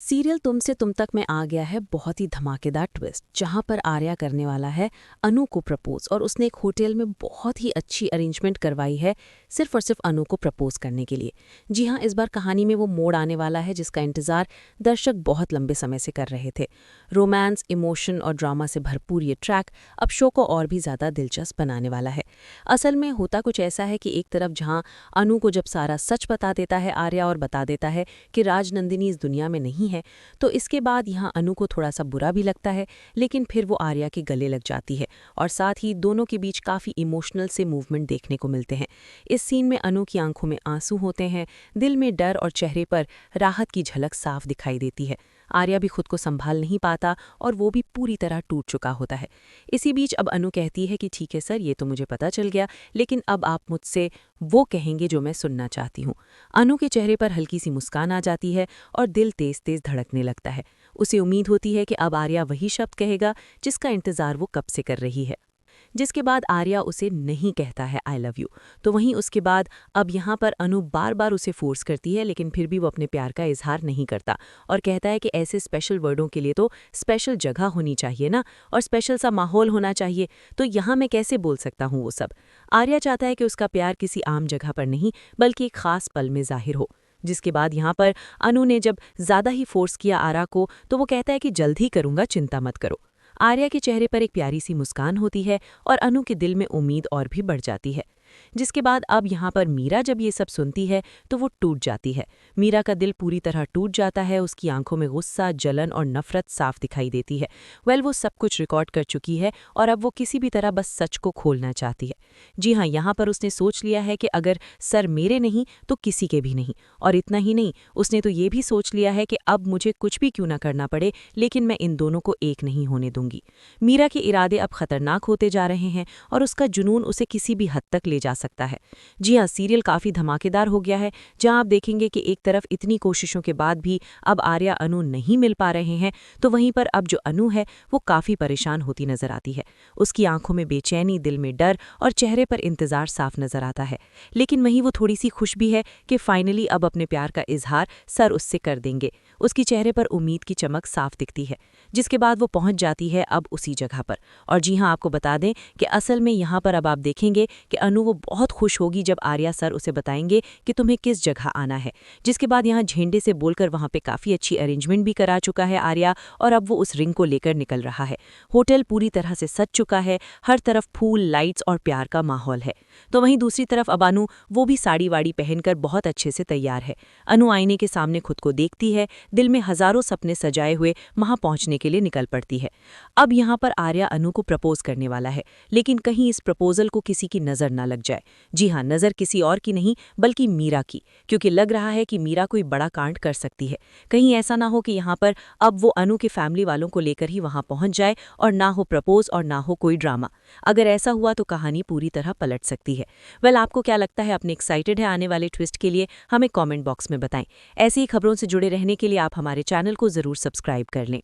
Serial तुम से तुम तक में आ गया है बहुत ही धमाकेदार ट्विस्ट जहां पर आर्या करने वाला है अनु को प्रपोज और उसने एक होटल में बहुत ही अच्छी अरेंजमेंट करवाई है सिर्फ और सिर्फ अनु को प्रपोज करने के लिए। जी हां, इस बार कहानी में वो मोड़ आने वाला है जिसका इंतजार दर्शक बहुत लंबे समय से कर रहे थे। रोमांस, इमोशन और ड्रामा से भरपूर ये ट्रैक अब शो को और भी ज्यादा दिलचस्प बनाने वाला है। असल में होता कुछ ऐसा है कि एक तरफ जहां अनु को जब सारा सच बता देता है आर्या और बता देता है कि राजनंदिनी इस दुनिया में नहीं है, तो इसके बाद यहाँ अनु को थोड़ा सा बुरा भी लगता है, लेकिन फिर वो आर्या के गले लग जाती है और साथ ही दोनों के बीच काफ़ी इमोशनल से मूवमेंट देखने को मिलते हैं। इस सीन में अनु की आंखों में आंसू होते हैं, दिल में डर और चेहरे पर राहत की झलक साफ दिखाई देती है। आर्या भी खुद को संभाल नहीं पाता और वो भी पूरी तरह टूट चुका होता है। इसी बीच अब अनु कहती है कि ठीक है सर, ये तो मुझे पता चल गया, लेकिन अब आप मुझसे वो कहेंगे जो मैं सुनना चाहती हूँ। अनु के चेहरे पर हल्की सी मुस्कान आ जाती है और दिल तेज तेज धड़कने लगता है। उसे उम्मीद होती है कि अब आर्या वही शब्द कहेगा जिसका इंतजार वो कब से कर रही है। जिसके बाद आर्या उसे नहीं कहता है आई लव यू। तो वहीं उसके बाद अब यहाँ पर अनु बार बार उसे फोर्स करती है, लेकिन फिर भी वो अपने प्यार का इजहार नहीं करता और कहता है कि ऐसे स्पेशल वर्डों के लिए तो स्पेशल जगह होनी चाहिए ना, और स्पेशल सा माहौल होना चाहिए, तो यहाँ मैं कैसे बोल सकता हूँ वो सब। आर्या चाहता है कि उसका प्यार किसी आम जगह पर नहीं बल्कि एक खास पल में जाहिर हो। जिसके बाद यहाँ पर अनु ने जब ज्यादा ही फोर्स किया आर्या को, तो वो कहता है कि जल्द ही करूंगा, चिंता मत करो। आर्या के चेहरे पर एक प्यारी सी मुस्कान होती है और अनु के दिल में उम्मीद और भी बढ़ जाती है। जिसके बाद अब यहाँ पर मीरा जब ये सब सुनती है तो वो टूट जाती है। मीरा का दिल पूरी तरह टूट जाता है, उसकी आंखों में गुस्सा, जलन और नफरत साफ दिखाई देती है। वो सब कुछ रिकॉर्ड कर चुकी है और अब वो किसी भी तरह बस सच को खोलना चाहती है। जी हाँ, यहाँ पर उसने सोच लिया है कि अगर सर मेरे नहीं तो किसी के भी नहीं। और इतना ही नहीं, उसने तो ये भी सोच लिया है कि अब मुझे कुछ भी क्यों ना करना पड़े, लेकिन मैं इन दोनों को एक नहीं होने दूंगी। मीरा के इरादे अब खतरनाक होते जा रहे हैं और उसका जुनून उसे किसी भी हद तक ले जा सकता है। जी हाँ, सीरियल काफी धमाकेदार हो गया है, जहां आप देखेंगे कि एक तरफ इतनी कोशिशों के बाद भी अब आर्या अनु नहीं मिल पा रहे हैं, तो वहीं पर अब जो अनु है वो काफी परेशान होती नजर आती है। उसकी आंखों में बेचैनी, दिल में डर और चेहरे पर इंतजार साफ नजर आता है। लेकिन वहीं वो थोड़ी सी खुश भी है कि फाइनली अब अपने प्यार का इजहार सर उससे कर देंगे। उसकी चेहरे पर उम्मीद की चमक साफ दिखती है। जिसके बाद वो पहुंच जाती है अब उसी जगह पर। और जी हाँ, आपको बता दें कि असल में यहाँ पर अब आप देखेंगे कि अनु वो बहुत खुश होगी जब आर्या सर उसे बताएंगे कि तुम्हें किस जगह आना है। जिसके बाद यहाँ झेंडे से बोलकर वहाँ पे काफ़ी अच्छी अरेंजमेंट भी करा चुका है आर्या, और अब वो उस रिंग को लेकर निकल रहा है। होटल पूरी तरह से सज चुका है, हर तरफ फूल, लाइट्स और प्यार का माहौल है। तो वहीं दूसरी तरफ अब अनु वो भी साड़ी वाड़ी पहनकर बहुत अच्छे से तैयार है। अनु आईने के सामने खुद को देखती है, दिल में हजारों सपने सजाए हुए वहां पहुंचने के लिए निकल पड़ती है। अब यहाँ पर आर्या अनु को प्रपोज करने वाला है, लेकिन कहीं इस प्रपोजल को किसी की नजर ना लग जाए। जी हाँ, नजर किसी और की नहीं बल्कि मीरा की, क्योंकि लग रहा है कि मीरा कोई बड़ा कांड कर सकती है। कहीं ऐसा ना हो कि यहाँ पर अब वो अनु के फैमिली वालों को लेकर ही वहां पहुंच जाए और ना हो प्रपोज और ना हो कोई ड्रामा। अगर ऐसा हुआ तो कहानी पूरी तरह पलट सकती है। आपको क्या लगता है? अपने एक्साइटेड है आने वाले ट्विस्ट के लिए? हमें कमेंट बॉक्स में बताएं। ऐसी ही खबरों से जुड़े रहने के लिए आप हमारे चैनल को जरूर सब्सक्राइब कर लें।